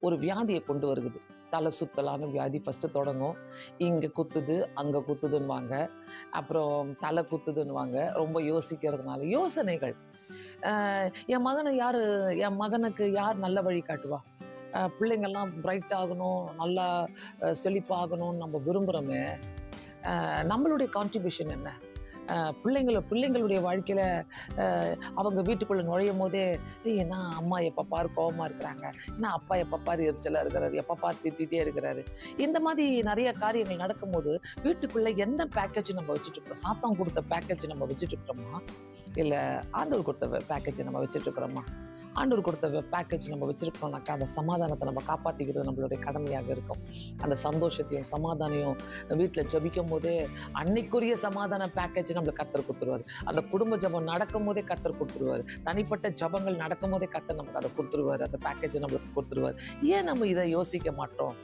ஒரு வியாதியை கொண்டு வருகுது. தலை சுத்தலான வியாதி ஃபஸ்ட்டு தொடங்கும். இங்க குத்துது, அங்க குத்துதுன்னுவாங்க. அப்புறம் தலை குத்துதுன்னுவாங்க. ரொம்ப யோசிக்கிறதுனால யோசனைகள். அ என் மகனுக்கு யார் நல்ல வழி காட்டுவா? பிள்ளைங்கள்லாம் பிரைட் ஆகணும், நல்லா செழிப்பாகணும்னு நம்ம விரும்புறோமே, நம்மளுடைய கான்ட்ரிபியூஷன் என்ன? பிள்ளைங்களுடைய வாழ்க்கையில அ அவங்க வீட்டுக்குள்ள நுழையும்போதே, "ஏய் என்ன அம்மா எப்ப பாரு கோவமா இருக்கிறாங்க? என்ன அப்பா எப்ப பாரு எரிச்சலா இருக்கிறாரு? எப்ப பாரு திட்டிட்டே இருக்கிறாரு?" இந்த மாதிரி நெறைய காரியங்கள் நடக்கும்போது, வீட்டுக்குள்ள எந்த பேக்கேஜ் நம்ம வச்சுட்டு இருக்கிறோம்? சாத்தான் குடுத்த பேக்கேஜ் நம்ம வச்சுட்டு இருக்கிறோமா? இல்ல ஆண்டவர் குடுத்த பேக்கேஜ் நம்ம வச்சுட்டு இருக்கிறோமா? ஆண்டவர் கொடுத்த பேக்கேஜ் நம்ம வச்சிருக்கோம்னாக்கா, அந்த சமாதானத்தை நம்ம காப்பாத்திக்கிறது நம்மளுடைய கடமையாக இருக்கும். அந்த சந்தோஷத்தையும், சமாதானையும் வீட்ல ஜெபிக்கும்போதே, அன்னைக்குரிய சமாதான பேக்கேஜ் நம்மளுக்கு கர்த்தர் குடுத்துருவாரு. அந்த குடும்ப ஜெபம் நடக்கும்போதே கர்த்தர் குடுத்துருவாரு. தனிப்பட்ட ஜெபங்கள் நடக்கும்போதே கர்த்தர் நமக்கு அத குடுத்துருவாரு. அந்த பேக்கேஜ நம்மளுக்கு குடுத்துருவாரு. ஏன் நம்ம இத யோசிக்க மாட்டோம்?